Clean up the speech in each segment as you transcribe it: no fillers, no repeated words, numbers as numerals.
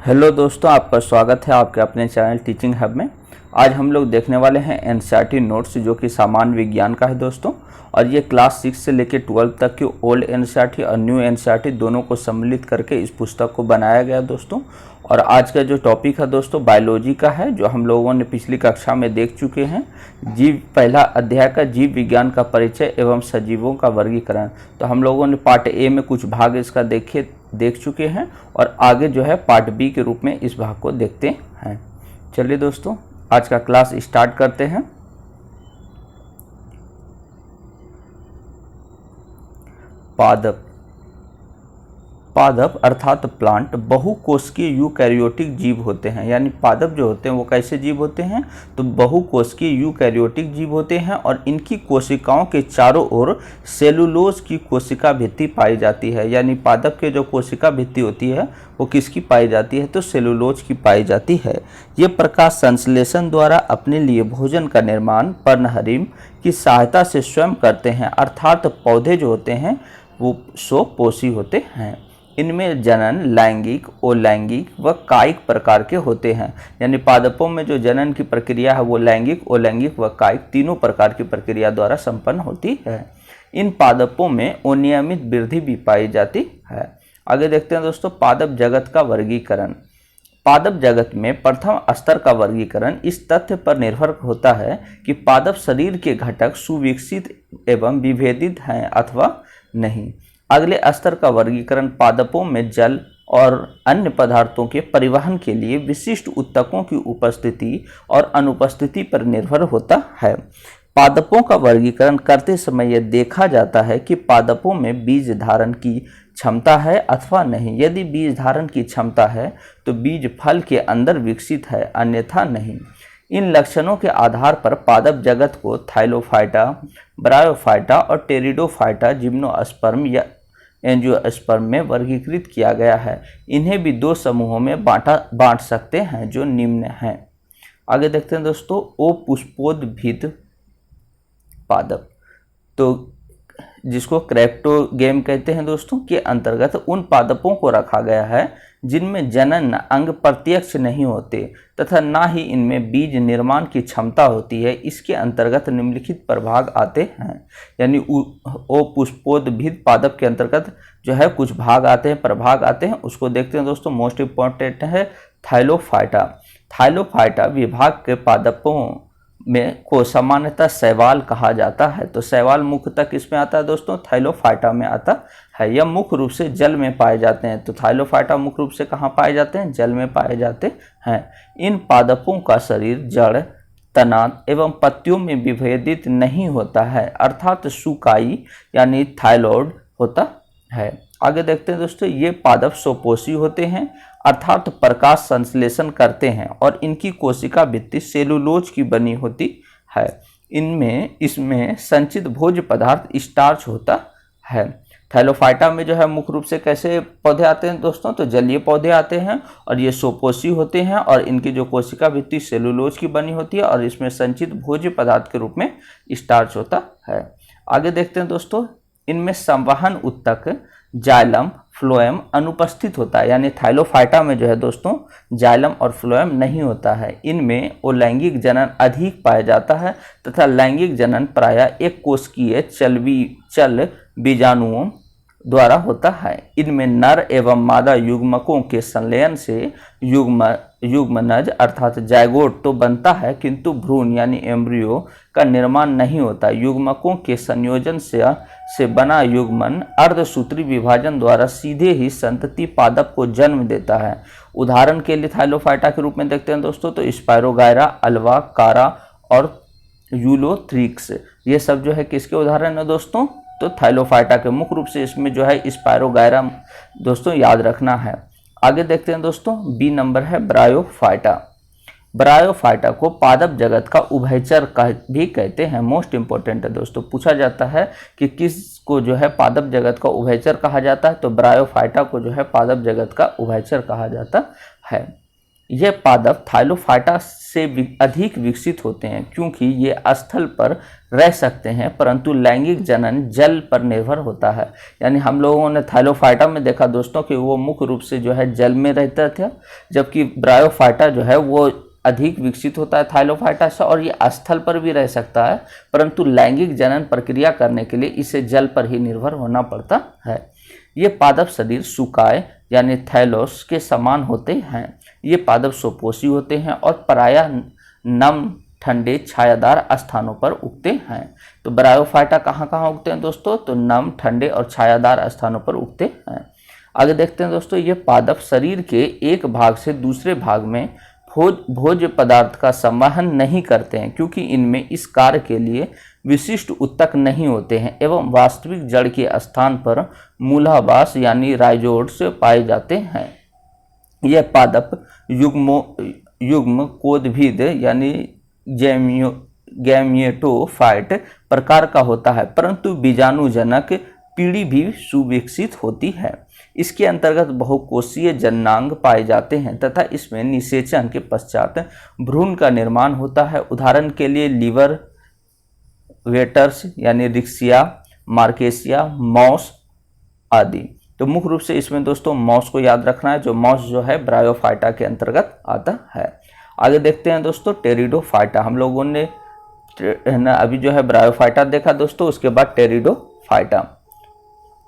Hello दोस्तों, आपका स्वागत है आपके अपने चैनल टीचिंग हब में। आज हम लोग देखने वाले हैं एनसीईआरटी नोट्स जो कि सामान्य विज्ञान का है दोस्तों। और ये क्लास 6 से लेकर 12 तक की ओल्ड एनसीईआरटी और न्यू एनसीईआरटी दोनों को सम्मिलित करके इस पुस्तक को बनाया गया दोस्तों। और आज का जो टॉपिक है दोस्तों बायोलॉजी का है, जो हम लोगों ने पिछली कक्षा में देख चुके हैं। पहला अध्याय का जीव विज्ञान का परिचय एवं सजीवों का वर्गीकरण। तो हम लोगों ने पार्ट ए में कुछ भाग इसका देख चुके हैं और आगे जो है पार्ट बी के रूप में इस भाग को देखते हैं। चलिए दोस्तों, आज का क्लास स्टार्ट करते हैं। पादप अर्थात प्लांट बहुकोशिकीय यूकैरियोटिक जीव होते हैं। यानी पादप जो होते हैं वो कैसे जीव होते हैं, तो बहुकोशिकीय यूकैरियोटिक जीव होते हैं। और इनकी कोशिकाओं के चारों ओर सेलुलोज की कोशिका भित्ति पाई जाती है। यानी पादप के जो कोशिका भित्ति होती है वो किसकी पाई जाती है, तो सेलुलोज की पाई जाती है। ये प्रकाश संश्लेषण द्वारा अपने लिए भोजन का निर्माण पर्णहरिम की सहायता से स्वयं करते हैं। अर्थात पौधे जो होते हैं वो स्वपोषी होते हैं। इनमें जनन लैंगिक, अलैंगिक व कायिक प्रकार के होते हैं। यानी पादपों में जो जनन की प्रक्रिया है वो लैंगिक, अलैंगिक व कायिक तीनों प्रकार की प्रक्रिया द्वारा संपन्न होती है। इन पादपों में अनियमित वृद्धि भी पाई जाती है। आगे देखते हैं दोस्तों, पादप जगत का वर्गीकरण। पादप जगत में प्रथम स्तर का वर्गीकरण इस तथ्य पर निर्भर होता है कि पादप शरीर के घटक सुविकसित एवं विभेदित हैं अथवा नहीं। अगले स्तर का वर्गीकरण पादपों में जल और अन्य पदार्थों के परिवहन के लिए विशिष्ट ऊतकों की उपस्थिति और अनुपस्थिति पर निर्भर होता है। पादपों का वर्गीकरण करते समय यह देखा जाता है कि पादपों में बीज धारण की क्षमता है अथवा नहीं। यदि बीज धारण की क्षमता है तो बीज फल के अंदर विकसित है, अन्यथा नहीं। इन लक्षणों के आधार पर पादप जगत को थाइलोफाइटा, ब्रायोफाइटा और टेरिडोफाइटा, जिम्नोस्पर्म या एंजियोस्पर्म में वर्गीकृत किया गया है। इन्हें भी दो समूहों में बांट सकते हैं जो निम्न हैं। आगे देखते हैं दोस्तों, अपुष्पोद्भिद पादप, तो जिसको क्रेप्टोगेम कहते हैं दोस्तों, के अंतर्गत उन पादपों को रखा गया है जिनमें जनन अंग प्रत्यक्ष नहीं होते तथा ना ही इनमें बीज निर्माण की क्षमता होती है। इसके अंतर्गत निम्नलिखित प्रभाग आते हैं। यानी अपुष्पोद्भिद पादप के अंतर्गत जो है कुछ भाग आते हैं, प्रभाग आते हैं। उसको देखते हैं दोस्तों। मोस्ट इंपॉर्टेंट है थाइलोफाइटा। थाइलोफाइटा विभाग के पादपों में को सामान्यतः शैवाल कहा जाता है। तो शैवाल मुख्यतः किसमें आता है दोस्तों, थाइलोफाइटा में आता है। यह मुख्य रूप से जल में पाए जाते हैं। तो थाइलोफाइटा मुख्य रूप से कहाँ पाए जाते हैं, जल में पाए जाते हैं। इन पादपों का शरीर जड़, तना एवं पत्तियों में विभेदित नहीं होता है, अर्थात सुकाई यानी थाइलॉइड होता है। आगे देखते हैं दोस्तों, ये पादप स्वपोषी होते हैं अर्थात प्रकाश संश्लेषण करते हैं और इनकी कोशिका भित्ति सेलुलोज की बनी होती है। इसमें संचित भोज्य पदार्थ स्टार्च होता है। थाइलोफाइटा में जो है मुख्य रूप से कैसे पौधे आते हैं दोस्तों, तो जलीय पौधे आते हैं और ये स्वपोषी होते हैं और इनकी जो कोशिका भित्ति सेलुलोज की बनी होती है और इसमें संचित भोज्य पदार्थ के रूप में स्टार्च होता है। आगे देखते हैं दोस्तों, इनमें संवहन ऊतक जाइलम फ्लोएम अनुपस्थित होता है। यानी थाइलोफाइटा में जो है दोस्तों जाइलम और फ्लोएम नहीं होता है। इनमें अलैंगिक जनन अधिक पाया जाता है तथा लैंगिक जनन प्रायः एक कोशिकीय चल बीजाणुओं द्वारा होता है। इनमें नर एवं मादा युग्मकों के संलयन से युग्मनज अर्थात जायगोट तो बनता है, किंतु भ्रूण यानी एम्ब्रियो का निर्माण नहीं होता। युग्मकों के संयोजन से बना युग्मन अर्धसूत्री विभाजन द्वारा सीधे ही संतति पादप को जन्म देता है। उदाहरण के लिए थाइलोफाइटा के रूप में देखते हैं दोस्तों, तो स्पायरोगायरा, अल्वा, कारा और यूलोथ्रिक्स, ये सब जो है किसके उदाहरण है दोस्तों, तो थाइलोफाइटा के। मुख्य रूप से इसमें जो है स्पायरोगायरा दोस्तों याद रखना है। आगे देखते हैं दोस्तों, बी नंबर है ब्रायोफाइटा। ब्रायोफाइटा को पादप जगत का उभयचर भी कहते हैं। मोस्ट इंपॉर्टेंट है दोस्तों, पूछा जाता है कि किसको जो है पादप जगत का उभयचर कहा जाता है, तो ब्रायोफाइटा को जो है पादप जगत का उभयचर कहा जाता है। ये पादप थाइलोफाइटा से अधिक विकसित होते हैं क्योंकि ये स्थल पर रह सकते हैं, परंतु लैंगिक जनन जल पर निर्भर होता है। यानी हम लोगों ने थाइलोफाइटा में देखा दोस्तों कि वो मुख्य रूप से जो है जल में रहता था, जबकि ब्रायोफाइटा जो है वो अधिक विकसित होता है थाइलोफाइटा से, और ये स्थल पर भी रह सकता है, परंतु लैंगिक जनन प्रक्रिया करने के लिए इसे जल पर ही निर्भर होना पड़ता है। ये पादप शरीर सुकाए यानी थैलोस के समान होते हैं। ये पादप स्वपोषी होते हैं और प्रायः नम, ठंडे, छायादार स्थानों पर उगते हैं। तो ब्रायोफाइटा कहाँ कहाँ उगते हैं दोस्तों? तो नम, ठंडे और छायादार स्थानों पर उगते हैं। आगे देखते हैं दोस्तों, ये पादप शरीर के एक भाग से दूसरे भाग में भोज्य पदार्थ का संवहन नहीं करते हैं क्योंकि इनमें इस कार्य के लिए विशिष्ट उत्तक नहीं होते हैं एवं वास्तविक जड़ के स्थान पर मूलाभास यानी राइजोड्स पाए जाते हैं। यह पादप युग्म कोदभिद यानी गैमियोटोफाइट प्रकार का होता है, परंतु बीजाणुजनक पीढ़ी भी सुविकसित होती है। इसके अंतर्गत बहुकोशीय जननांग पाए जाते हैं तथा इसमें निषेचन के पश्चात भ्रूण का निर्माण होता है। उदाहरण के लिए लीवर, वेटर्स यानी रिक्सिया, मार्केसिया, मॉस आदि। तो मुख्य रूप से इसमें दोस्तों मॉस को याद रखना है, जो मॉस जो है ब्रायोफाइटा के अंतर्गत आता है। आगे देखते हैं दोस्तों टेरिडोफाइटा। हम लोगों ने अभी जो है ब्रायोफाइटा देखा दोस्तों, उसके बाद टेरिडोफाइटा।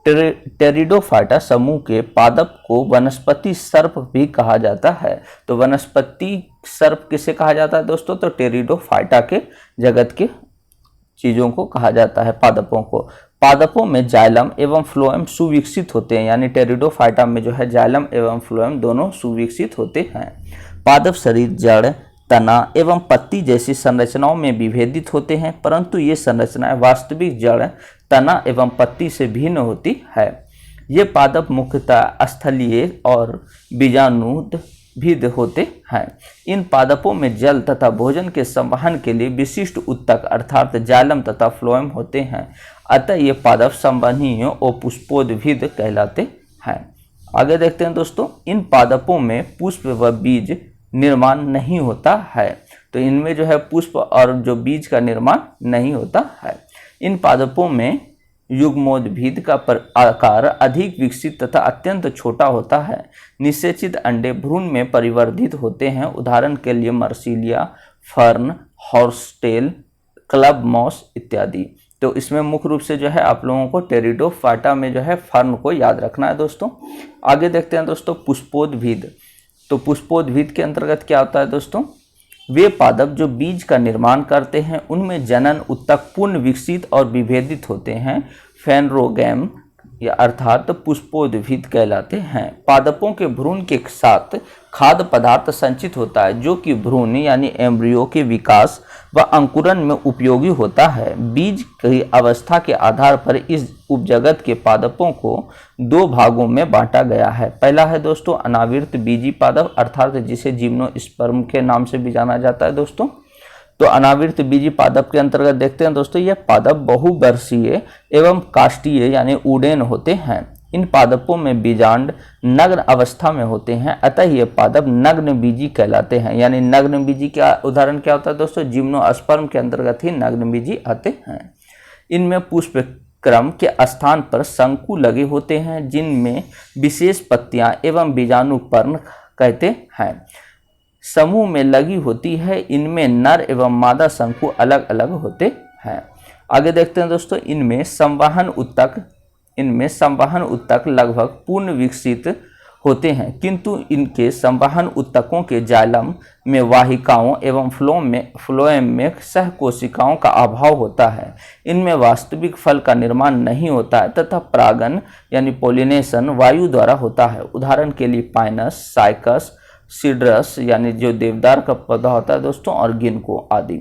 टेरिडोफाइटा समूह के पादप को वनस्पति सर्प भी कहा जाता है। तो वनस्पति सर्प किसे कहा जाता है दोस्तों? तो टेरिडोफाइटा के जगत के चीजों को कहा जाता है, पादपों को। पादपों में जाइलम एवं फ्लोएम सुविकसित होते हैं, यानी टेरिडोफाइटा में जो है जाइलम एवं फ्लोएम दोनों सुविकसित होते हैं। पादप शरीर जड़, तना एवं पत्ती जैसी संरचनाओं में विभेदित होते हैं, परंतु ये संरचनाएं वास्तविक जड़, तना एवं पत्ती से भिन्न होती है। ये पादप मुख्यतः स्थलीय और बीजाणुभिद होते हैं। इन पादपों में जल तथा भोजन के संवहन के लिए विशिष्ट उत्तक अर्थात जाइलम तथा फ्लोएम होते हैं, अतः ये पादप संवहनीय और पुष्पोद्भिद कहलाते हैं। आगे देखते हैं दोस्तों, इन पादपों में पुष्प व बीज निर्माण नहीं होता है। तो इनमें जो है पुष्प और जो बीज का निर्माण नहीं होता है। इन पादपों में युग्मोद्भिद का आकार अधिक विकसित तथा अत्यंत छोटा होता है। निषेचित अंडे भ्रूण में परिवर्धित होते हैं। उदाहरण के लिए मर्सिलिया, फर्न, हॉर्सटेल, क्लब मॉस इत्यादि। तो इसमें मुख्य रूप से जो है आप लोगों को टेरिडोफाइटा में जो है फर्न को याद रखना है दोस्तों। आगे देखते हैं दोस्तों पुष्पोद्भिद। तो पुष्पोद्भिद के अंतर्गत क्या होता है दोस्तों? वे पादप जो बीज का निर्माण करते हैं उनमें जनन उत्तक पूर्ण विकसित और विभेदित होते हैं, फेनरोगैम या अर्थात पुष्पोद्भिद कहलाते हैं। पादपों के भ्रूण के साथ खाद्य पदार्थ संचित होता है जो कि भ्रूण यानी एम्ब्रियो के विकास व अंकुरन में उपयोगी होता है। बीज की अवस्था के आधार पर इस उपजगत के पादपों को दो भागों में बांटा गया है। पहला है दोस्तों अनावृत बीजी पादप अर्थात जिसे जिम्नोस्पर्म के नाम से भी जाना जाता है दोस्तों। तो अनावृत बीजी पादप के अंतर्गत देखते हैं दोस्तों, यह पादप बहुवर्षीय एवं काष्ठीय यानी उडेन होते हैं। इन पादपों में बीजांड नग्न अवस्था में होते हैं, अतः ये पादप नग्न बीजी कहलाते हैं। यानी नग्न बीजी का उदाहरण क्या होता है दोस्तों? जिम्नोस्पर्म के अंतर्गत ही नग्न बीजी आते हैं। इनमें पुष्प क्रम के स्थान पर शंकु लगे होते हैं जिनमें विशेष पत्तियां एवं बीजाणुपर्ण कहते हैं समूह में लगी होती है। इनमें नर एवं मादा शंकु अलग अलग होते हैं। आगे देखते हैं दोस्तों, इनमें संवहन उत्तक लगभग पूर्ण विकसित होते हैं, किंतु इनके संवहन उत्तकों के जाइलम में वाहिकाओं एवं फ्लोएम में सहकोशिकाओं का अभाव होता है। इनमें वास्तविक फल का निर्माण नहीं होता है तथा परागन यानी पोलिनेशन वायु द्वारा होता है। उदाहरण के लिए पाइनस, साइकस, सीड्रस यानी जो देवदार का पौधा होता है दोस्तों, और गिनको आदि।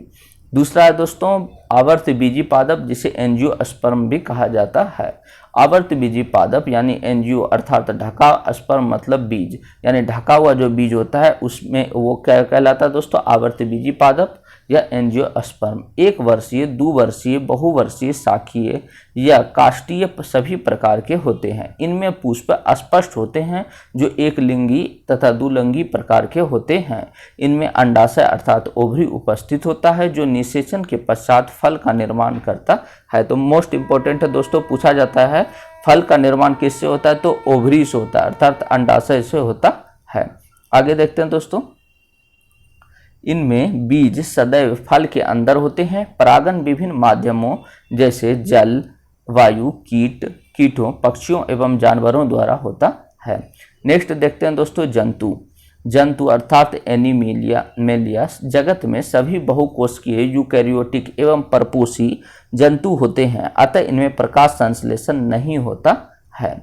दूसरा है दोस्तों आवर्तबीजी पादप, जिसे एंजियोस्पर्म भी कहा जाता है। आवर्तबीजी पादप यानी एंजियो अर्थात ढका, स्पर्म मतलब बीज, यानी ढका हुआ जो बीज होता है उसमें वो क्या कहलाता है दोस्तों, आवर्तबीजी पादप या एंजियोस्पर्म। एक वर्षीय, 2 वर्षीय, बहुवर्षीय, शाखीय या काष्ठीय सभी प्रकार के होते हैं। इनमें पुष्प अस्पष्ट होते हैं जो एक लिंगी तथा दुलिंगी प्रकार के होते हैं। इनमें अंडाशय अर्थात ओवरी उपस्थित होता है जो निषेचन के पश्चात फल का निर्माण करता है। तो मोस्ट इंपॉर्टेंट है दोस्तों, पूछा जाता है फल का निर्माण किससे होता है, तो ओवरी से होता है अर्थात अंडाशय से होता है। आगे देखते हैं दोस्तों, इनमें बीज सदैव फल के अंदर होते हैं। परागण विभिन्न माध्यमों जैसे जल, वायु, कीटों, पक्षियों एवं जानवरों द्वारा होता है। नेक्स्ट देखते हैं दोस्तों, जंतु अर्थात एनिमेलिया जगत में सभी बहुकोशिकीय यूकैरियोटिक एवं परपोषी जंतु होते हैं, अतः इनमें प्रकाश संश्लेषण नहीं होता है।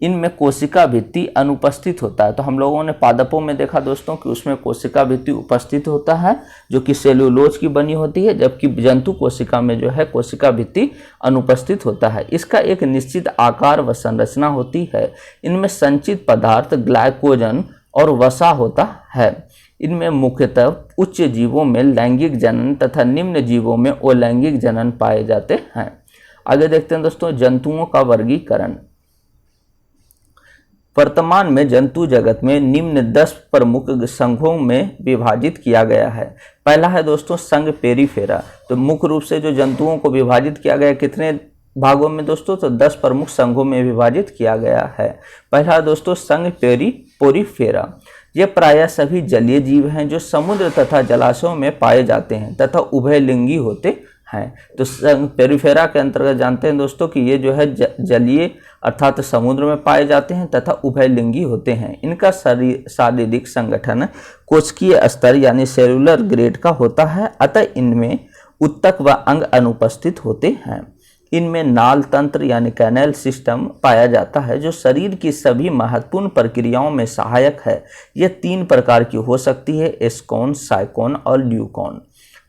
इनमें कोशिका भित्ति अनुपस्थित होता है। तो हम लोगों ने पादपों में देखा दोस्तों कि उसमें कोशिका भित्ति उपस्थित होता है जो कि सेल्यूलोज की बनी होती है, जबकि जंतु कोशिका में जो है कोशिका भित्ति अनुपस्थित होता है। इसका एक निश्चित आकार व संरचना होती है। इनमें संचित पदार्थ ग्लाइकोजन और वसा होता है। इनमें मुख्यतः उच्च जीवों में लैंगिक जनन तथा निम्न जीवों में अलैंगिक जनन पाए जाते हैं। आगे देखते हैं दोस्तों, जंतुओं का वर्गीकरण। वर्तमान में जंतु जगत में निम्न 10 प्रमुख संघों में विभाजित किया गया है। पहला है दोस्तों संघ पेरिफेरा। तो मुख्य रूप से जो जंतुओं को विभाजित किया गया कितने भागों में दोस्तों, तो 10 प्रमुख संघों में विभाजित किया गया है। पहला दोस्तों संघ पेरिफेरा। ये प्रायः सभी जलीय जीव हैं जो समुद्र तथा जलाशयों में पाए जाते हैं तथा उभयलिंगी होते हैं। तो संघ पेरिफेरा के अंतर्गत जानते हैं दोस्तों कि ये जो है जलीय अर्थात समुद्र में पाए जाते हैं तथा उभयलिंगी होते हैं। इनका शारीरिक संगठन कोशिकीय स्तर यानी सेलुलर ग्रेड का होता है, अतः इनमें उत्तक व अंग अनुपस्थित होते हैं। इनमें नाल तंत्र यानी कैनल सिस्टम पाया जाता है जो शरीर की सभी महत्वपूर्ण प्रक्रियाओं में सहायक है। यह 3 प्रकार की हो सकती है, एस्कोन, साइकोन और ल्यूकोन।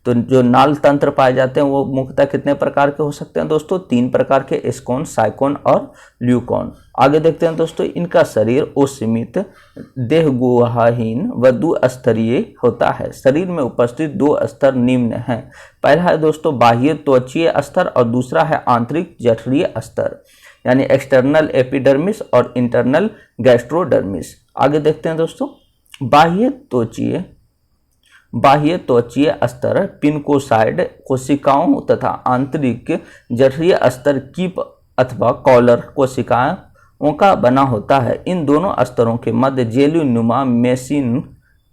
तो जो नाल तंत्र पाए जाते हैं वो मुख्यतः कितने प्रकार के हो सकते हैं दोस्तों, 3 प्रकार के, एस्कोन, साइकोन और ल्यूकोन। आगे देखते हैं दोस्तों, इनका शरीर असीमित, देहगुहाहीन व 2 स्तरीय होता है। शरीर में उपस्थित 2 स्तर निम्न हैं। पहला है दोस्तों बाह्य त्वचीय स्तर और दूसरा है आंतरिक जठरीय स्तर यानी एक्सटर्नल एपिडर्मिस और इंटरनल गैस्ट्रोडर्मिस। आगे देखते हैं दोस्तों, बाह्य त्वचीय स्तर पिनकोसाइड कोशिकाओं तथा आंतरिक जठरीय स्तर कीप अथवा कॉलर कोशिकाओं का बना होता है। इन दोनों स्तरों के मध्य जेलीनुमा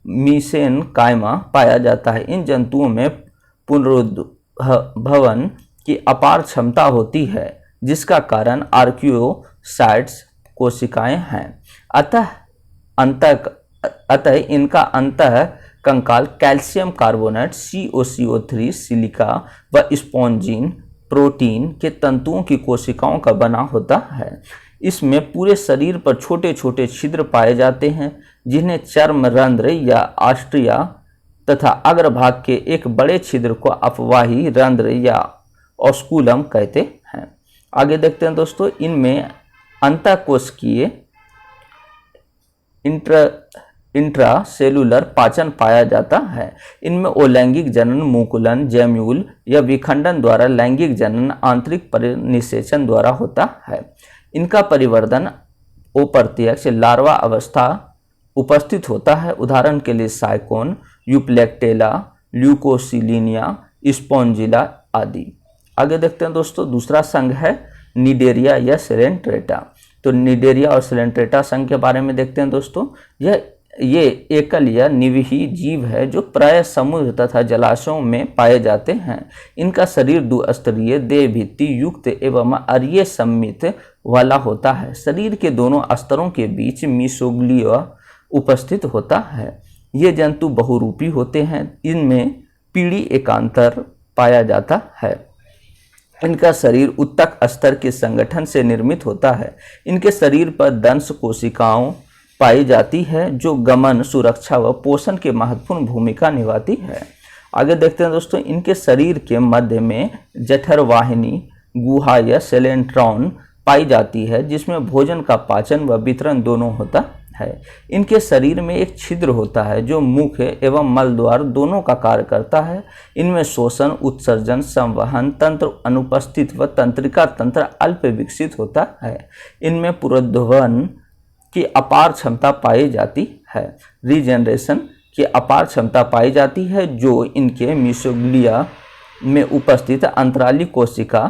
मीसेनकाइमा पाया जाता है। इन जंतुओं में पुनरुद्भवन की अपार क्षमता होती है जिसका कारण आर्कियोसाइट्स कोशिकाएं हैं। अतः इनका अंतः कंकाल कैल्शियम कार्बोनेट COCO3 सिलिका व स्पॉन्जिन प्रोटीन के तंतुओं की कोशिकाओं का बना होता है। इसमें पूरे शरीर पर छोटे छोटे छिद्र पाए जाते हैं जिन्हें चर्म रंध्र या ऑस्ट्रिया तथा अग्रभाग के एक बड़े छिद्र को अपवाही रंध्र या ऑस्कुलम कहते हैं। आगे देखते हैं दोस्तों, इनमें अंतःकोशिकीय इंट्रासेलुलर पाचन पाया जाता है। इनमें अलैंगिक जनन मुकुलन, जैम्यूल या विखंडन द्वारा, लैंगिक जनन आंतरिक परिनिषेचन द्वारा होता है। इनका परिवर्धन अप्रत्यक्ष लार्वा अवस्था उपस्थित होता है। उदाहरण के लिए साइकोन, यूप्लेक्टेला, ल्यूकोसिलिनिया, स्पॉन्जिला आदि। आगे देखते हैं दोस्तों, दूसरा संघ है निडेरिया या सेलेंट्रेटा। तो निडेरिया और सेलेंट्रेटा संघ के बारे में देखते हैं दोस्तों। ये एकल या निवही जीव है जो प्राय समुद्र तथा जलाशयों में पाए जाते हैं। इनका शरीर 2 स्तरीय देह भित्ति युक्त एवं अरीय सम्मित वाला होता है। शरीर के दोनों स्तरों के बीच मीसोग्लिया उपस्थित होता है। ये जंतु बहुरूपी होते हैं। इनमें पीढ़ी एकांतर पाया जाता है। इनका शरीर उत्तक स्तर के संगठन से निर्मित होता है। इनके शरीर पर दंश कोशिकाओं पाई जाती है जो गमन, सुरक्षा व पोषण की महत्वपूर्ण भूमिका निभाती है। आगे देखते हैं दोस्तों, इनके शरीर के मध्य में जठरवाहिनी गुहा या सेलेंट्रॉन पाई जाती है, जिसमें भोजन का पाचन व वितरण दोनों होता है। इनके शरीर में एक छिद्र होता है जो मुख एवं मल द्वार दोनों का कार्य करता है। इनमें शोषण, उत्सर्जन, संवहन तंत्र अनुपस्थित व तंत्रिका तंत्र अल्प विकसित होता है। इनमें पुरोद्वहन की अपार क्षमता पाई जाती है। रीजनरेशन की अपार क्षमता पाई जाती है, जो इनके मिसोग्लिया में उपस्थित अंतराली कोशिका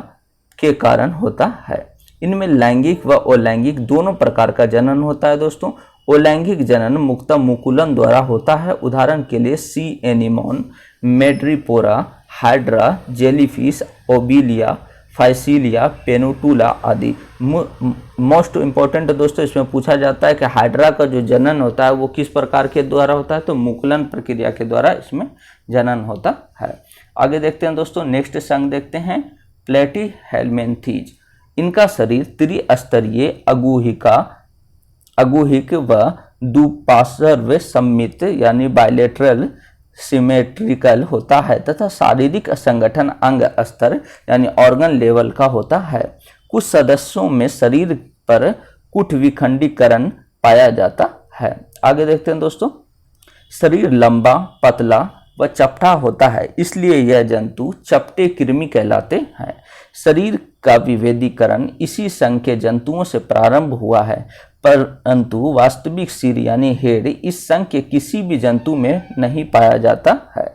के कारण होता है। इनमें लैंगिक व अलैंगिक दोनों प्रकार का जनन होता है दोस्तों। अलैंगिक जनन मुक्ता मुकुलन द्वारा होता है। उदाहरण के लिए sea anemone, Madrepora, hydra, jellyfish, Obelia, Physalia, Pennatula आदि। मोस्ट इम्पोर्टेंट दोस्तों, इसमें पूछा जाता है कि हाइड्रा का जो जनन होता है वो किस प्रकार के द्वारा होता है, तो मुकुलन प्रक्रिया के द्वारा इसमें जनन होता है। आगे देखते हैं दोस्तों, नेक्स्ट संघ देखते हैं प्लेटीहेल्मिन्थीज। इनका शरीर त्रिस्तरीय अगुहिक व दुपार्श्व सममित यानी बायलेटरल सिमेट्रिकल होता है तथा शारीरिक संगठन अंग स्तर यानी ऑर्गन लेवल का होता है। कुछ सदस्यों में शरीर पर कुट विखंडीकरण पाया जाता है। आगे देखते हैं दोस्तों, शरीर लंबा, पतला व चपटा होता है, इसलिए यह जंतु चपटे कृमि कहलाते हैं। शरीर का विभेदीकरण इसी संघ के जंतुओं से प्रारंभ हुआ है, परंतु वास्तविक सिर यानी हेड इस संघ के किसी भी जंतु में नहीं पाया जाता है।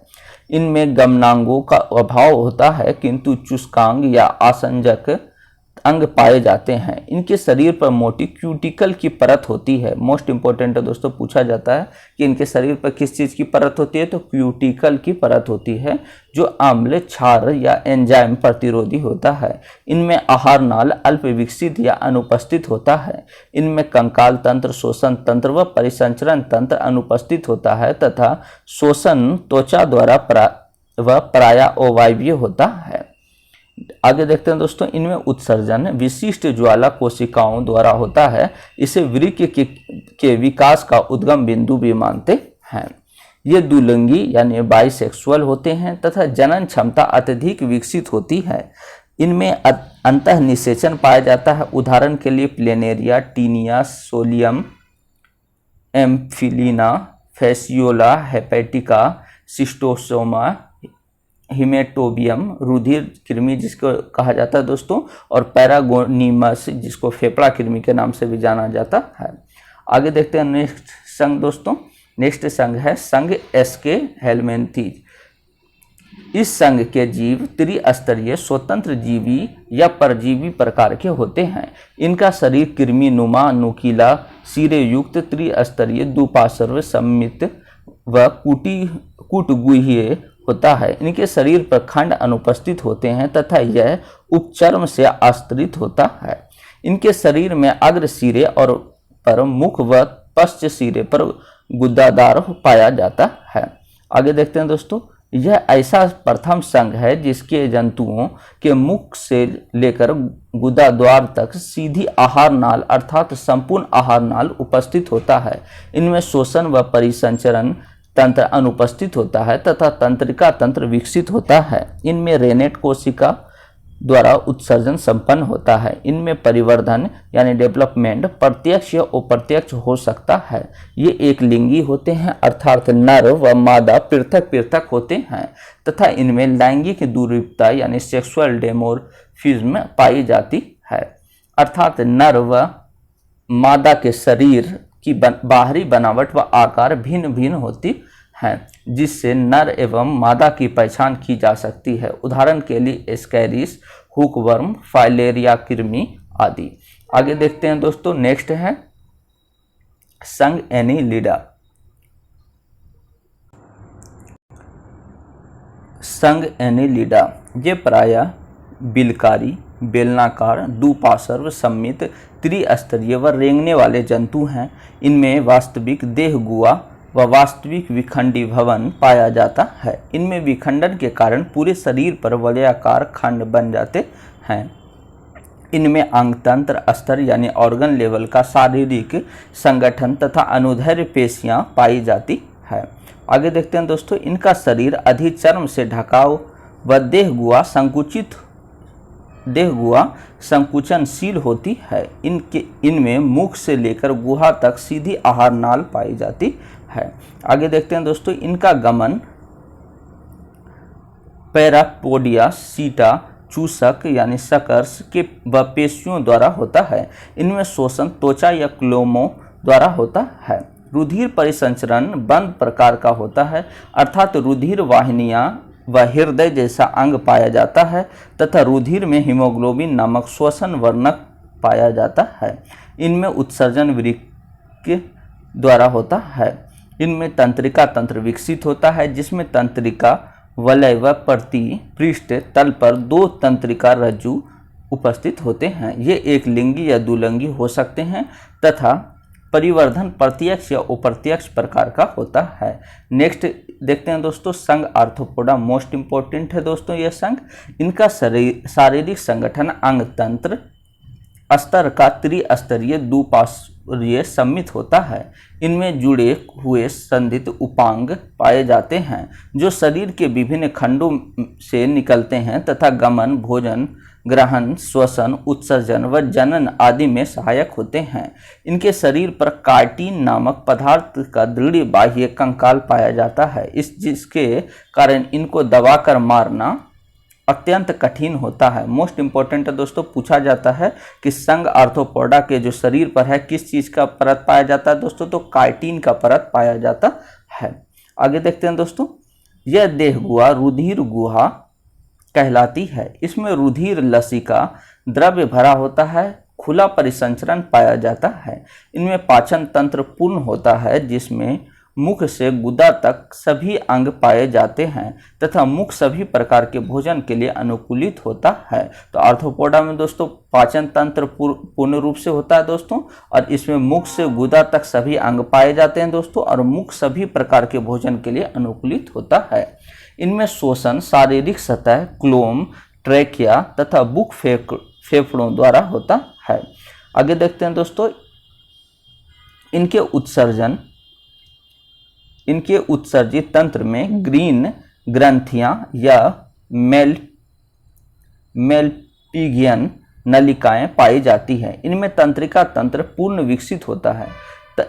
इनमें गमनांगों का अभाव होता है, किंतु चुस्कांग या आसंजक अंग पाए जाते हैं। इनके शरीर पर मोटी क्यूटिकल की परत होती है। मोस्ट इंपॉर्टेंट है दोस्तों, पूछा जाता है कि इनके शरीर पर किस चीज़ की परत होती है, तो क्यूटिकल की परत होती है, जो अम्ल, क्षार या एंजाइम प्रतिरोधी होता है। इनमें आहार नाल अल्प विकसित या अनुपस्थित होता है। इनमें कंकाल तंत्र, शोषण तंत्र व परिसंचरण तंत्र अनुपस्थित होता है तथा शोषण त्वचा द्वारा प्रायः अवायवीय होता है। आगे देखते हैं दोस्तों, इनमें उत्सर्जन विशिष्ट ज्वाला कोशिकाओं द्वारा होता है। इसे वृक्क के विकास का उद्गम बिंदु भी मानते हैं। ये दुलिंगी यानी बाइसेक्सुअल होते हैं तथा जनन क्षमता अत्यधिक विकसित होती है। इनमें अंतः निषेचन पाया जाता है। उदाहरण के लिए planaria, Taenia, solium, Amphilina, Fasciola, hepatica, Schistosoma, haematobium, रुधिर कृमि जिसको कहा जाता है दोस्तों, और पैरागोनिमस जिसको फेफड़ा कृमि के नाम से भी जाना जाता है। आगे देखते हैं नेक्स्ट संघ दोस्तों। नेक्स्ट संघ है संघ एस्के हेल्मिन्थीज। इस संघ के जीव त्रिस्तरीय स्वतंत्र जीवी या परजीवी प्रकार के होते हैं। इनका शरीर कृमि नुमा, नुकीला, सिरे युक्त, त्रिस्तरीय, दुपार्श्व सममित व कूटगुह्य होता है। इनके शरीर पर खंड अनुपस्थित होते हैं तथा यह उपचर्म से आश्रित होता है। इनके शरीर में अग्र सिरे और पर मुख व पश्च सिरे पर गुद्दादार पाया जाता है। आगे देखते हैं दोस्तों, यह ऐसा प्रथम संघ है जिसके जंतुओं के मुख से लेकर गुदा द्वार तक सीधी आहार नाल अर्थात संपूर्ण आहार नाल उपस्थित होता है। इनमें शोषण व परिसंचरण तंत्र अनुपस्थित होता है तथा तंत्रिका तंत्र विकसित होता है। इनमें रेनेट कोशिका द्वारा उत्सर्जन संपन्न होता है। इनमें परिवर्धन यानी डेवलपमेंट प्रत्यक्ष या अप्रत्यक्ष हो सकता है। ये एक लिंगी होते हैं अर्थात नर व मादा पृथक पृथक होते हैं तथा इनमें लैंगिक दूरता यानी सेक्सुअल डेमोर्फिज्म पाई जाती है, अर्थात नर व मादा के शरीर की बाहरी बनावट व आकार भिन्न भिन्न होती हैं, जिससे नर एवं मादा की पहचान की जा सकती है। उदाहरण के लिए एस्कैरिस, हुकवर्म, फाइलेरिया कृमि आदि। आगे देखते हैं दोस्तों, नेक्स्ट है संघ एनीलिडा। संघ एनीलिडा ये प्रायः बिलकारी, बेलनाकार, दुपार्श्व सममित, त्रिस्तरीय व रेंगने वाले जंतु हैं। इनमें वास्तविक देह गुआ व वास्तविक विखंडी भवन पाया जाता है। इनमें विखंडन के कारण पूरे शरीर पर वलयाकार खंड बन जाते हैं। इनमें अंगतंत्र स्तर यानी ऑर्गन लेवल का शारीरिक संगठन तथा अनुदैर्ध्य पेशियां पाई जाती है। आगे देखते हैं दोस्तों, इनका शरीर अधिचर्म से ढका व देह गुहा संकुचनशील होती है। इनमें मुख से लेकर गुहा तक सीधी आहार नाल पाई जाती है। आगे देखते हैं दोस्तों, इनका गमन पैरापोडिया, सीटा, चूसक यानी सकर्स के व पेशियों द्वारा होता है। इनमें शोषण त्वचा या क्लोमों द्वारा होता है। रुधिर परिसंचरण बंद प्रकार का होता है, अर्थात रुधिर वाहिनियां व हृदय जैसा अंग पाया जाता है तथा रुधिर में हीमोग्लोबिन नामक श्वसन वर्णक पाया जाता है। इनमें उत्सर्जन वृक्क द्वारा होता है। इनमें तंत्रिका तंत्र विकसित होता है, जिसमें तंत्रिका वलय व प्रति पृष्ठ तल पर 2 तंत्रिका रज्जु उपस्थित होते हैं। ये एक लिंगी या दुलिंगी हो सकते हैं तथा परिवर्धन प्रत्यक्ष या अप्रत्यक्ष प्रकार का होता है। नेक्स्ट देखते हैं दोस्तों, संघ आर्थ्रोपोडा मोस्ट इंपॉर्टेंट है दोस्तों यह संघ। इनका शारीरिक संगठन अंग तंत्र स्तर का त्रिस्तरीय दुपार्श्वीय सम्मित होता है। इनमें जुड़े हुए संधित उपांग पाए जाते हैं जो शरीर के विभिन्न खंडों से निकलते हैं तथा गमन, भोजन ग्रहण, श्वसन, उत्सर्जन व जनन आदि में सहायक होते हैं। इनके शरीर पर कार्टिन नामक पदार्थ का दृढ़ बाह्य कंकाल पाया जाता है, जिसके कारण इनको दबाकर मारना अत्यंत कठिन होता है। मोस्ट इंपॉर्टेंट है दोस्तों, पूछा जाता है कि संघ आर्थ्रोपोडा के जो शरीर पर है किस चीज का परत पाया जाता है दोस्तों, तो कार्टिन का परत पाया जाता है। आगे देखते हैं दोस्तों, यह देह गुहा रुधिर गुहा कहलाती है। इसमें रुधिर लसिका द्रव्य भरा होता है, खुला परिसंचरण पाया जाता है। इनमें पाचन तंत्र पूर्ण होता है, जिसमें मुख से गुदा तक सभी अंग पाए जाते हैं तथा मुख सभी प्रकार के भोजन के लिए अनुकूलित होता है। तो आर्थ्रोपोडा में दोस्तों पाचन तंत्र पूर्ण रूप से होता है दोस्तों, और इसमें मुख से गुदा तक सभी अंग पाए जाते हैं दोस्तों, और मुख सभी प्रकार के भोजन के लिए अनुकूलित होता है। इनमें शोषण शारीरिक सतह, क्लोम, ट्रैकिया तथा बुक फेफड़ों द्वारा होता है। आगे देखते हैं दोस्तों, इनके उत्सर्जित तंत्र में ग्रीन ग्रंथियां या मेलपिगियन नलिकाएं पाई जाती हैं। इनमें तंत्रिका तंत्र पूर्ण विकसित होता है,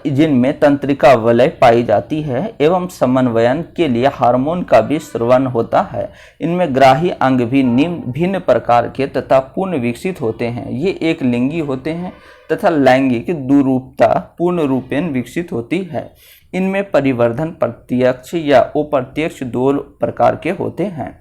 जिनमें तंत्रिका वलय पाई जाती है एवं समन्वयन के लिए हार्मोन का भी स्रवण होता है। इनमें ग्राही अंग भी भिन्न प्रकार के तथा पूर्ण विकसित होते हैं। ये एक लिंगी होते हैं तथा लैंगिक दुरूपता पूर्ण रूपेण विकसित होती है। इनमें परिवर्धन प्रत्यक्ष या अप्रत्यक्ष 2 प्रकार के होते हैं।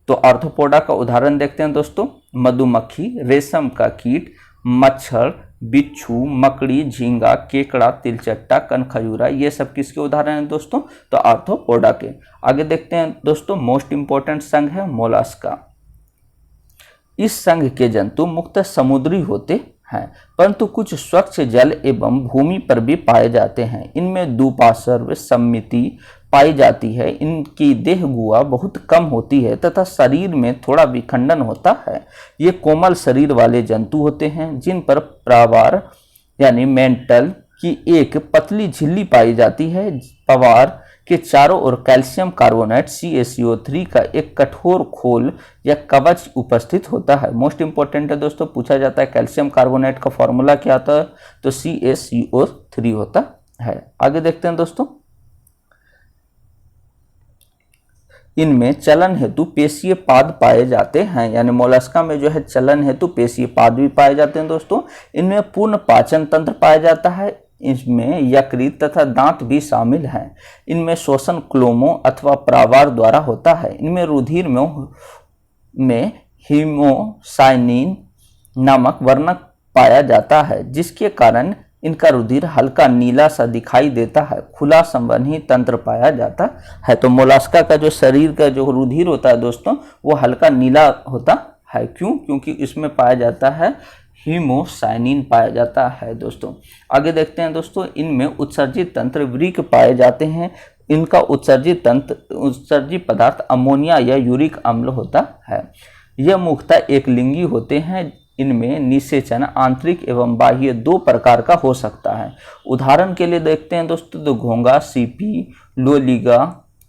तो आर्थ्रोपोडा का उदाहरण देखते हैं दोस्तों, मधुमक्खी, रेशम का कीट, मच्छर, बिच्छू, मकड़ी, झींगा, केकड़ा, तिलचट्टा, कनखजूरा, ये सब किसके उदाहरण हैं दोस्तों, तो आर्थ्रोपोडा के। आगे देखते हैं दोस्तों, मोस्ट इंपॉर्टेंट संघ है मोलस्का। इस संघ के जंतु मुख्यतः समुद्री होते हैं, परंतु कुछ स्वच्छ जल एवं भूमि पर भी पाए जाते हैं। इनमें दुपार्श्व सम्मिति पाई जाती है। इनकी देह गुहा बहुत कम होती है तथा शरीर में थोड़ा विखंडन होता है। ये कोमल शरीर वाले जंतु होते हैं, जिन पर प्रावार यानी मेंटल की एक पतली झिल्ली पाई जाती है। पवार के चारों ओर कैल्शियम कार्बोनेट CaCO3 का एक कठोर खोल या कवच उपस्थित होता है। मोस्ट इंपॉर्टेंट है दोस्तों, पूछा जाता है कैल्शियम कार्बोनेट का फॉर्मूला क्या होता है, तो CaCO3 होता है। आगे देखते हैं दोस्तों, इनमें चलन हेतु पेशीय पाद पाए जाते हैं, यानी मोलस्का में जो है चलन हेतु पेशीय पाद भी पाए जाते हैं दोस्तों। इनमें पूर्ण पाचन तंत्र पाया जाता है। इसमें यकृत तथा दांत भी शामिल हैं। इनमें शोषण क्लोमो अथवा प्रावार द्वारा होता है। इनमें रुधिर में हीमोसाइनिन नामक वर्णक पाया जाता है, जिसके कारण इनका रुधिर हल्का नीला सा दिखाई देता है। खुला संवहनी तंत्र पाया जाता है। तो मोलस्का का जो शरीर का जो रुधिर होता है दोस्तों, वो हल्का नीला होता है। क्यों? क्योंकि इसमें पाया जाता है हीमोसाइनिन पाया जाता है दोस्तों। आगे देखते हैं दोस्तों, इनमें उत्सर्जित तंत्र वृक्क पाए जाते हैं। इनका उत्सर्जित पदार्थ अमोनिया या यूरिक अम्ल होता है। यह मुख्यतः एक लिंगी होते हैं। इनमें निषेचन आंतरिक एवं बाह्य दो प्रकार का हो सकता है। उदाहरण के लिए देखते हैं दोस्तों, तो घोंघा, सीपी,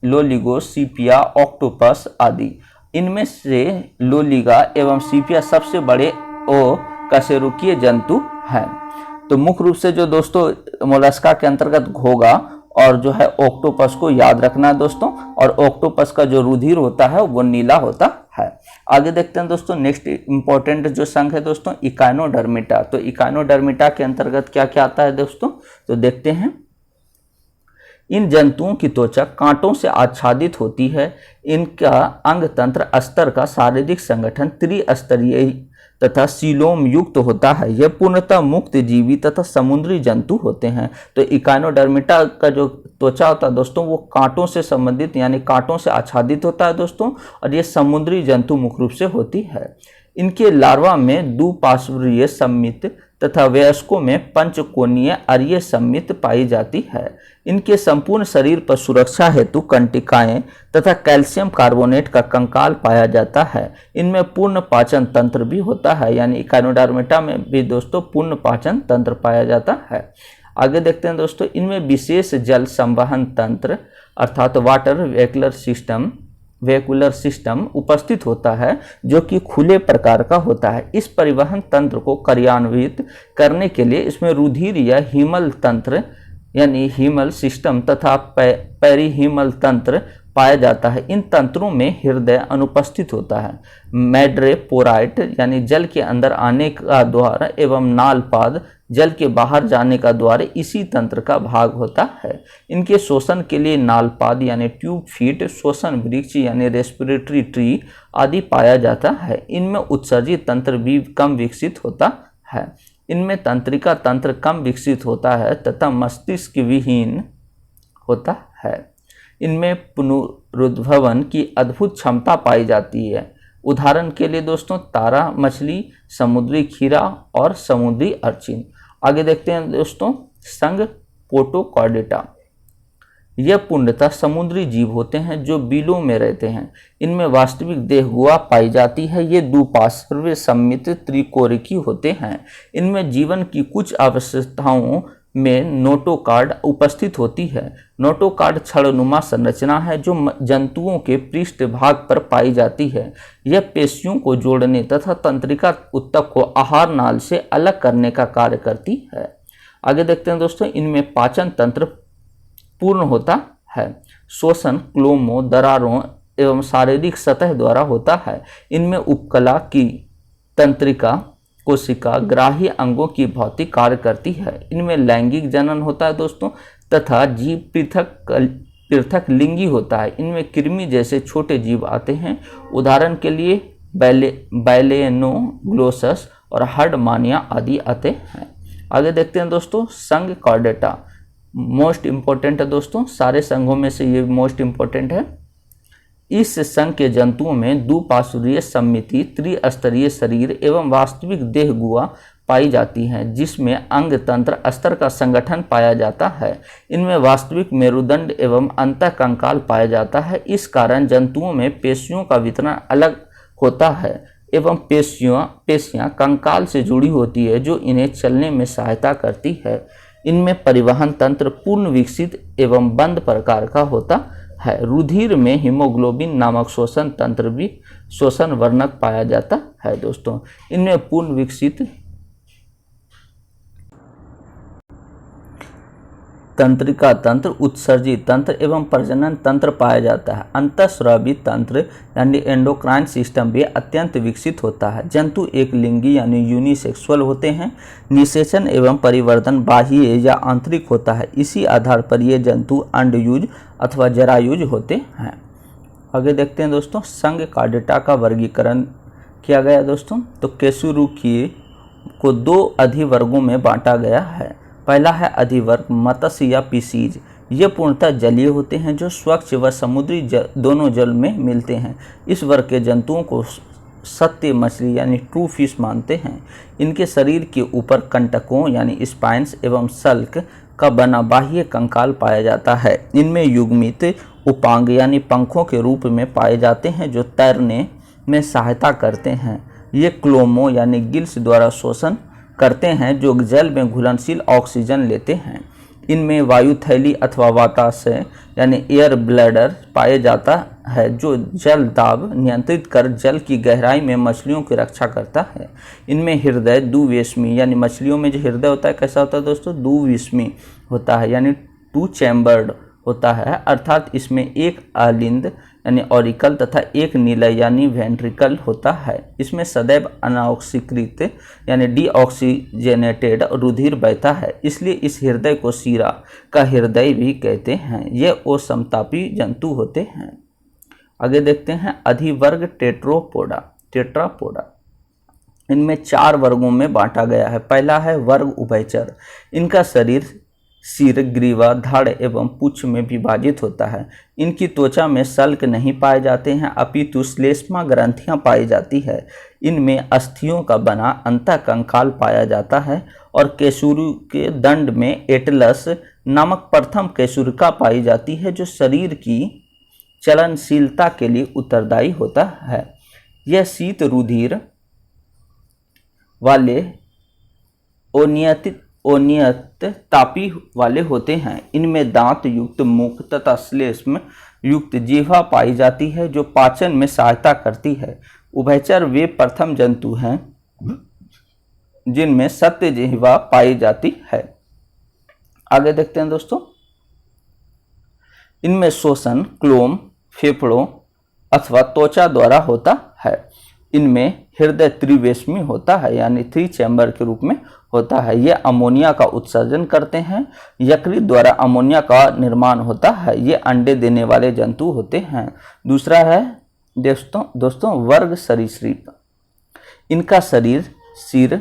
लोलिगो, सीपिया, ऑक्टोपस आदि। इनमें से लोलिगा एवं सीपिया सबसे बड़े कशेरुकीय जंतु हैं। तो मुख्य रूप से जो दोस्तों मोलस्का के अंतर्गत घोंघा और जो है ऑक्टोपस को याद रखना है दोस्तों, और ऑक्टोपस का जो रुधिर होता है वो नीला होता है। आगे देखते हैं दोस्तों, नेक्स्ट इंपॉर्टेंट जो संघ है दोस्तों इकाइनोडर्मिटा। तो इकाइनोडर्मिटा के अंतर्गत क्या क्या आता है दोस्तों, तो देखते हैं। इन जंतुओं की त्वचा कांटों से आच्छादित होती है। इनका अंग तंत्र अस्तर का शारीरिक संगठन त्रिस्तरीय तथा सीलोम युक्त होता है। यह पूर्णतः मुक्त जीवी तथा समुद्री जंतु होते हैं। तो इकाइनोडर्मिटा का जो त्वचा होता है दोस्तों वो कांटों से संबंधित यानी कांटों से आच्छादित होता है दोस्तों, और ये समुद्री जंतु मुख्य रूप से होती है। इनके लार्वा में दुपार्श्वीय सम्मित तथा वयस्कों में पंचकोणीय अरीय सम्मित पाई जाती है। इनके संपूर्ण शरीर पर सुरक्षा हेतु कंटिकाएं तथा कैल्शियम कार्बोनेट का कंकाल पाया जाता है। इनमें पूर्ण पाचन तंत्र भी होता है, यानी इकाइनोडर्मिटा में भी दोस्तों पूर्ण पाचन तंत्र पाया जाता है। आगे देखते हैं दोस्तों, इनमें विशेष जल संवहन तंत्र अर्थात वाटर वेकुलर सिस्टम उपस्थित होता है, जो कि खुले प्रकार का होता है। इस परिवहन तंत्र को कार्यान्वित करने के लिए इसमें रुधिर या हीमल तंत्र यानी हीमल सिस्टम तथा पेरीहीमल तंत्र पाया जाता है। इन तंत्रों में हृदय अनुपस्थित होता है। मैड्रेपोराइट यानी जल के अंदर आने का द्वार एवं नालपाद जल के बाहर जाने का द्वार इसी तंत्र का भाग होता है। इनके शोषण के लिए नालपाद यानी ट्यूब फीट, श्वसन वृक्ष यानी रेस्पिरेटरी ट्री आदि पाया जाता है। इनमें उत्सर्जित तंत्र भी कम विकसित होता है। इनमें तंत्रिका तंत्र कम विकसित होता है तथा मस्तिष्क विहीन होता है। इनमें पुनरुद्भवन की अद्भुत क्षमता पाई जाती है। उदाहरण के लिए दोस्तों तारा मछली, समुद्री खीरा और समुद्री अर्चिन। आगे देखते हैं दोस्तों, संघ पोटोकॉर्डेटा। यह पूर्णतः समुद्री जीव होते हैं जो बिलों में रहते हैं। इनमें वास्तविक देह गुहा पाई जाती है। ये दुपार्श्व सम्मित त्रिकोरिकी होते हैं। इनमें जीवन की कुछ आवश्यकताओं में नोटोकार्ड उपस्थित होती है। नोटोकार्ड छड़नुमा संरचना है जो जंतुओं के पृष्ठ भाग पर पाई जाती है। यह पेशियों को जोड़ने तथा तंत्रिका ऊतक को आहार नाल से अलग करने का कार्य करती है। आगे देखते हैं दोस्तों, इनमें पाचन तंत्र पूर्ण होता है। शोषण क्लोमो, दरारों एवं शारीरिक सतह द्वारा होता है। इनमें उपकला की तंत्रिका कोशिका ग्राही अंगों की भौतिक कार्य करती है। इनमें लैंगिक जनन होता है दोस्तों तथा जीव पृथक लिंगी होता है। इनमें कृमि जैसे छोटे जीव आते हैं। उदाहरण के लिए बैलेनोग्लोसस और हर्डमानिया आदि आते हैं। आगे देखते हैं दोस्तों, संघ कॉर्डेटा मोस्ट इंपॉर्टेंट है दोस्तों, सारे संघों में से ये मोस्ट इंपॉर्टेंट है। इस संघ के जंतुओं में दुपार्श्वीय सम्मिति, त्रिस्तरीय शरीर एवं वास्तविक देह गुहा पाई जाती है, जिसमें अंग तंत्र अस्तर का संगठन पाया जाता है। इनमें वास्तविक मेरुदंड एवं अंतःकंकाल पाया जाता है। इस कारण जंतुओं में पेशियों का वितरण अलग होता है एवं पेशियां कंकाल से जुड़ी होती है, जो इन्हें चलने में सहायता करती है। इनमें परिवहन तंत्र पूर्ण विकसित एवं बंद प्रकार का होता है। रुधिर में हीमोग्लोबिन नामक शोषण तंत्र भी शोषण वर्णक पाया जाता है दोस्तों। इनमें पूर्ण विकसित तंत्रिका तंत्र, उत्सर्जित तंत्र एवं प्रजनन तंत्र पाया जाता है। अंतःस्रावी तंत्र यानी एंडोक्राइन सिस्टम भी अत्यंत विकसित होता है। जंतु एक लिंगी यानी यूनिसेक्सुअल होते हैं। निषेचन एवं परिवर्तन बाह्य या आंतरिक होता है। इसी आधार पर ये जंतु अंडयुज अथवा जरायुज होते हैं। आगे देखते हैं दोस्तों, संघ कॉर्डेटा का वर्गीकरण किया गया दोस्तों। तो केसुरुकीय को दो अधिवर्गों में बांटा गया है। पहला है अधिवर्ग मत्स्य या पिसीज। ये पूर्णतः जलीय होते हैं जो स्वच्छ व समुद्री दोनों जल में मिलते हैं। इस वर्ग के जंतुओं को सत्य मछली यानी ट्रू फिश मानते हैं। इनके शरीर के ऊपर कंटकों यानी स्पाइन्स एवं सल्क का बना बाह्य कंकाल पाया जाता है। इनमें युग्मित उपांग यानी पंखों के रूप में पाए जाते हैं जो तैरने में सहायता करते हैं। ये क्लोमो यानी गिल्स द्वारा शोषण करते हैं जो जल में घुलनशील ऑक्सीजन लेते हैं। इनमें वायुथैली अथवा वाताशय यानी एयर ब्लैडर पाया जाता है जो जल दाब नियंत्रित कर जल की गहराई में मछलियों की रक्षा करता है। इनमें हृदय दुविस्मी यानी मछलियों में जो हृदय होता है कैसा होता है दोस्तों, दुविस्मी होता है यानी टू चैम्बर्ड होता है, अर्थात इसमें एक अलिंद यानी ऑरिकल तथा एक निलय यानी वेंट्रिकल होता है। इसमें सदैव अनऑक्सीकृत यानी डीऑक्सीजनेटेड रुधिर बहता है, इसलिए इस हृदय को शीरा का हृदय भी कहते हैं। ये असमतापी जंतु होते हैं। आगे देखते हैं अधिवर्ग टेट्रापोडा। इनमें 4 वर्गों में बांटा गया है। पहला है वर्ग उभयचर। इनका शरीर सिर, ग्रीवा, धड़ एवं पुच्छ में विभाजित होता है। इनकी त्वचा में शल्क नहीं पाए जाते हैं अपितु श्लेष्मा ग्रंथियां पाई जाती है। इनमें अस्थियों का बना अंतःकंकाल पाया जाता है और केशुरु के दंड में एटलस नामक प्रथम केशुरिका पाई जाती है जो शरीर की चलनशीलता के लिए उत्तरदायी होता है। यह शीत रुधिर वाले अनियत तापी वाले होते हैं। इनमें दांत युक्त मुख तथा श्लेष्म युक्त जिह्वा पाई जाती है जो पाचन में सहायता करती है। उभयचर वे प्रथम जंतु हैं जिनमें सत्य जिह्वा पाई जाती है। आगे देखते हैं दोस्तों, इनमें शोषण क्लोम, फेफड़ों अथवा त्वचा द्वारा होता है। इनमें हृदय त्रिवेष्मी होता है यानी 3 चैम्बर के रूप में होता है। ये अमोनिया का उत्सर्जन करते हैं। यकृत द्वारा अमोनिया का निर्माण होता है। ये अंडे देने वाले जंतु होते हैं। दूसरा है दोस्तों वर्ग सरीसृप। इनका शरीर सिर,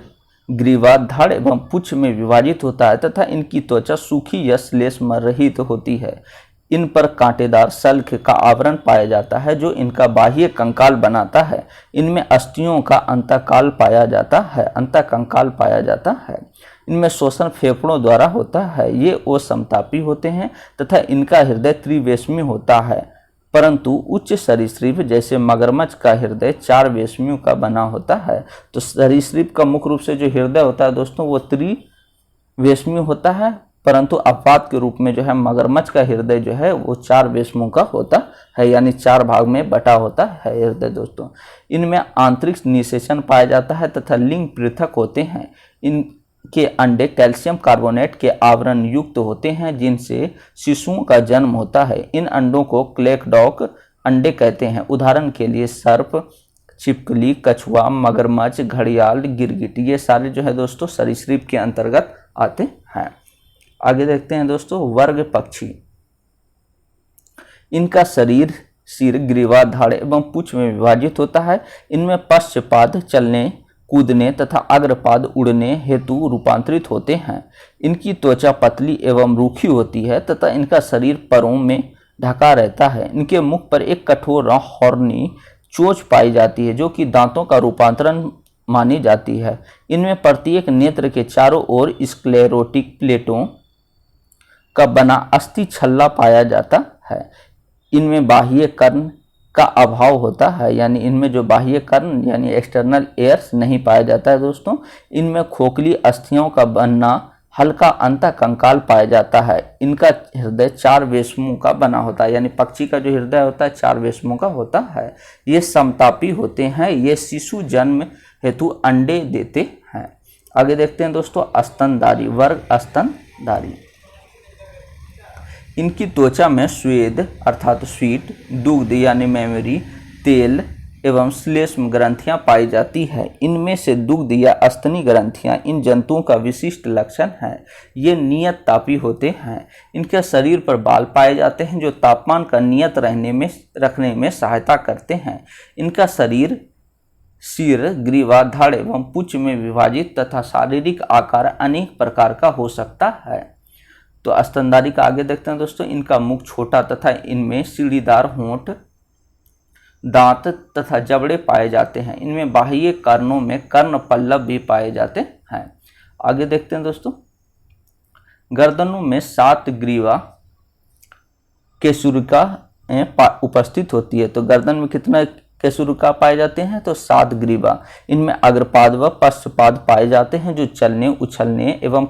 ग्रीवा, धड़ एवं पुच्छ में विभाजित होता है तथा इनकी त्वचा सूखी या श्लेष्म रहित होती है। इन पर कांटेदार शल्क का आवरण पाया जाता है जो इनका बाह्य कंकाल बनाता है। इनमें अस्थियों का अंतःकाल पाया जाता है। इनमें शोषण फेफड़ों द्वारा होता है। ये असमतापी होते हैं तथा इनका हृदय त्रिवेष्मी होता है, परंतु उच्च सरीसृप जैसे मगरमच्छ का हृदय 4 वेष्मियों का बना होता है। तो सरीसृप का मुख्य रूप से जो हृदय होता है दोस्तों वो त्रिवेष्मी होता है, परंतु अपवाद के रूप में जो है मगरमच्छ का हृदय जो है वो 4 वेष्मों का होता है यानी 4 भाग में बटा होता है हृदय दोस्तों। इनमें आंतरिक निषेचन पाया जाता है तथा लिंग पृथक होते हैं। इनके अंडे कैल्शियम कार्बोनेट के आवरण युक्त होते हैं जिनसे शिशुओं का जन्म होता है। इन अंडों को क्लेकडॉक अंडे कहते हैं। उदाहरण के लिए सर्प, छिपकली, कछुआ, मगरमच्छ, घड़ियाल, गिरगिट ये सारे जो है दोस्तों सरीसृप के अंतर्गत आते हैं। आगे देखते हैं दोस्तों वर्ग पक्षी। इनका शरीर सिर, ग्रीवा, धड़ एवं पुच्छ में विभाजित होता है। इनमें पश्चपाद चलने कूदने तथा अग्रपाद उड़ने हेतु रूपांतरित होते हैं। इनकी त्वचा पतली एवं रूखी होती है तथा इनका शरीर परों में ढका रहता है। इनके मुख पर एक कठोर हॉर्नी चोंच पाई जाती है जो कि दांतों का रूपांतरण मानी जाती है। इनमें प्रत्येक नेत्र के चारों ओर स्क्लेरोटिक प्लेटों का बना अस्थि छल्ला पाया जाता है। इनमें बाह्य कर्ण का अभाव होता है यानी इनमें जो बाह्य कर्ण यानी एक्सटर्नल एयर्स नहीं पाया जाता है दोस्तों। इनमें खोखली अस्थियों का बनना हल्का अंतःकंकाल पाया जाता है। इनका हृदय 4 वेष्मों का बना होता है यानी पक्षी का जो हृदय होता है 4 वेष्मों का होता है। ये समतापी होते हैं। ये शिशु जन्म हेतु अंडे देते हैं। आगे देखते हैं दोस्तों स्तनधारी वर्ग स्तनधारी। इनकी त्वचा में स्वेद अर्थात स्वीट, दुग्ध यानी मेमरी, तेल एवं श्लेष्म ग्रंथियां पाई जाती है। इनमें से दुग्ध या स्तनी ग्रंथियां इन जंतुओं का विशिष्ट लक्षण है। ये नियत तापी होते हैं। इनके शरीर पर बाल पाए जाते हैं जो तापमान का नियत रखने में सहायता करते हैं। इनका शरीर सिर, ग्रीवा, धड़ एवं पुच्छ में विभाजित तथा शारीरिक आकार अनेक प्रकार का हो सकता है। तो स्तनधारी का आगे देखते हैं दोस्तों। इनका मुख छोटा तथा इनमें सीढ़ीदार होंठ, दांत तथा जबड़े पाए जाते हैं। इनमें बाह्य कर्णों में कर्ण पल्लव भी पाए जाते हैं। आगे देखते हैं दोस्तों गर्दनों में 7 ग्रीवा केशुरिका उपस्थित होती है। तो गर्दन में कैसुरुका पाए जाते हैं? तो 7 ग्रीवा। इनमें अग्रपाद व पश्चपाद पाए जाते हैं जो चलने, उछलने एवं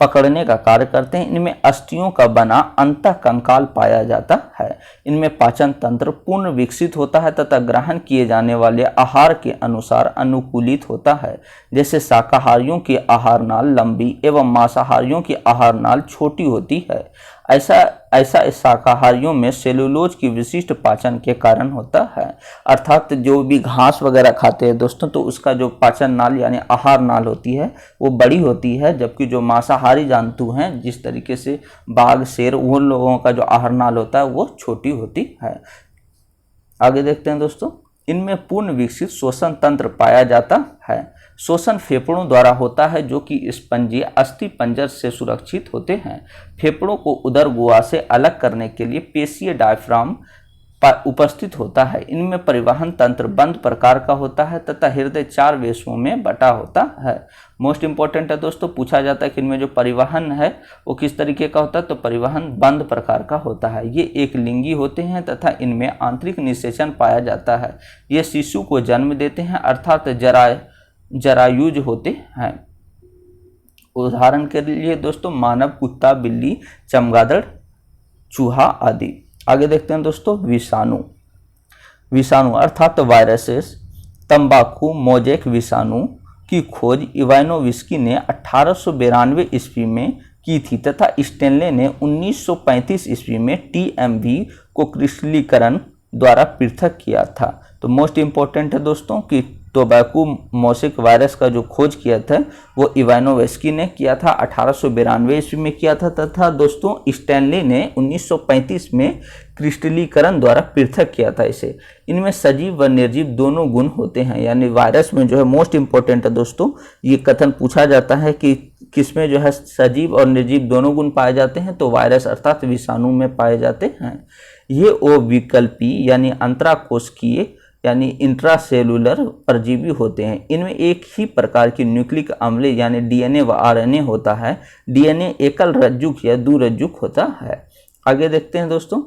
पकड़ने का कार्य करते हैं। इनमें अस्थियों का बना अंतःकंकाल पाया जाता है। इनमें पाचन तंत्र पूर्ण विकसित होता है तथा ग्रहण किए जाने वाले आहार के अनुसार अनुकूलित होता है। जैसे शाकाहारियों की आहार नाल लंबी एवं मांसाहारियों की आहार नाल छोटी होती है। ऐसा शाकाहारियों में सेलुलोज की विशिष्ट पाचन के कारण होता है। अर्थात जो भी घास वगैरह खाते हैं दोस्तों, तो उसका जो पाचन नाल यानी आहार नाल होती है वो बड़ी होती है, जबकि जो मांसाहारी जंतु हैं जिस तरीके से बाघ, शेर, उन लोगों का जो आहार नाल होता है वो छोटी होती है। आगे देखते हैं दोस्तों, इनमें पूर्ण विकसित श्वसन तंत्र पाया जाता है। श्वसन फेफड़ों द्वारा होता है जो कि स्पंजी अस्थि पंजर से सुरक्षित होते हैं। फेफड़ों को उदर गुहा से अलग करने के लिए पेशीय डायफ्राम उपस्थित होता है। इनमें परिवहन तंत्र बंद प्रकार का होता है तथा हृदय 4 वेशों में बटा होता है। मोस्ट इंपॉर्टेंट है दोस्तों, पूछा जाता है कि इनमें जो परिवहन है वो किस तरीके का होता है? तो परिवहन बंद प्रकार का होता है। ये एक लिंगी होते हैं तथा इनमें आंतरिक निषेचन पाया जाता है। ये शिशु को जन्म देते हैं अर्थात जरायुज होते हैं। उदाहरण के लिए दोस्तों मानव, कुत्ता, बिल्ली, चमगादड़, चूहा आदि। आगे देखते हैं दोस्तों, विषाणु अर्थात वायरसेस। तंबाकू मोजेक विषाणु की खोज इवानोविस्की ने 1892 ईस्वी में की थी तथा स्टेनले ने 1935 ईस्वी में TMV को क्रिस्टलीकरण द्वारा पृथक किया था। तो मोस्ट इंपॉर्टेंट है दोस्तों कि टोबैको मोसेक वायरस का जो खोज किया था वो इवानोविस्की ने किया था, 1892 ईस्वी में किया था तथा दोस्तों स्टेनले ने 1935 में क्रिस्टलीकरण द्वारा पृथक किया था इसे। इनमें सजीव व निर्जीव दोनों गुण होते हैं, यानी वायरस में जो है मोस्ट इंपॉर्टेंट है दोस्तों, ये कथन पूछा जाता है कि किसमें जो है सजीव और निर्जीव दोनों गुण पाए जाते हैं? तो वायरस अर्थात विषाणु में पाए जाते हैं। ये अविकल्पी यानी अंतराकोशिकीय यानी इंट्रासेलुलर परजीवी होते हैं। इनमें एक ही प्रकार की न्यूक्लिक अम्ल यानी DNA व RNA होता है। DNA एकल रज्जुक या द्विरज्जुक होता है। आगे देखते हैं दोस्तों,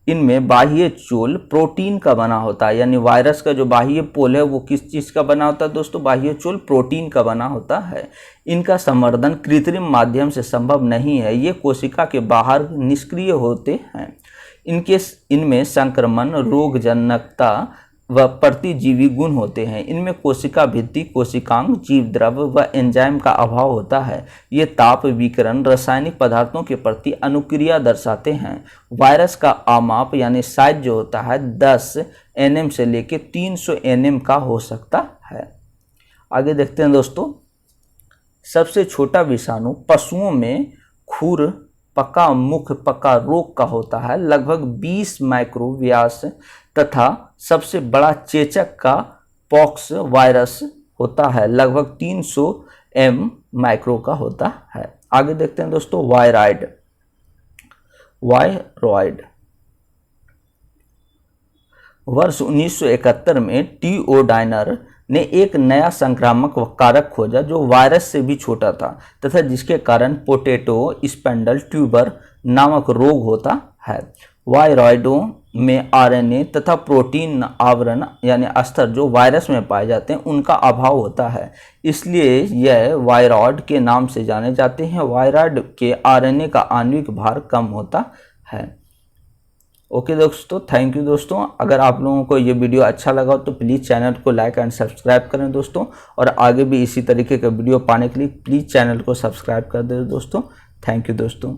इनमें बाह्य चोल प्रोटीन का बना होता है, यानी वायरस का जो बाह्य पोल है वो किस चीज़ का बना होता है दोस्तों? बाह्य चोल प्रोटीन का बना होता है। इनका संवर्धन कृत्रिम माध्यम से संभव नहीं है। ये कोशिका के बाहर निष्क्रिय होते हैं। इनमें संक्रमण, रोगजनकता व प्रतिजीवी गुण होते हैं। इनमें कोशिका भित्ति, कोशिकांग, जीव द्रव व एंजाइम का अभाव होता है। ये ताप, विकिरण, रासायनिक पदार्थों के प्रति अनुक्रिया दर्शाते हैं। वायरस का आमाप यानी साइज जो होता है 10 nm से लेकर 300 nm का हो सकता है। आगे देखते हैं दोस्तों, सबसे छोटा विषाणु पशुओं में खुर पका मुख पका रोग का होता है, लगभग 20 माइक्रो व्यास तथा सबसे बड़ा चेचक का पॉक्स वायरस होता है, लगभग 300 माइक्रो का होता है। आगे देखते हैं दोस्तों, वायरॉइड। वर्ष 1971 में T.O. डायनर ने एक नया संक्रामक कारक खोजा जो वायरस से भी छोटा था तथा जिसके कारण पोटैटो स्पेंडल ट्यूबर नामक रोग होता है। वायरॉइडों में RNA तथा प्रोटीन आवरण यानी अस्तर जो वायरस में पाए जाते हैं उनका अभाव होता है, इसलिए यह वायरॉइड के नाम से जाने जाते हैं। वायरॉइड के RNA का आणविक भार कम होता है। ओके दोस्तों, थैंक यू दोस्तों। अगर आप लोगों को ये वीडियो अच्छा लगा तो प्लीज़ चैनल को लाइक एंड सब्सक्राइब करें दोस्तों, और आगे भी इसी तरीके का वीडियो पाने के लिए प्लीज़ चैनल को सब्सक्राइब कर दें दोस्तों। थैंक यू दोस्तों।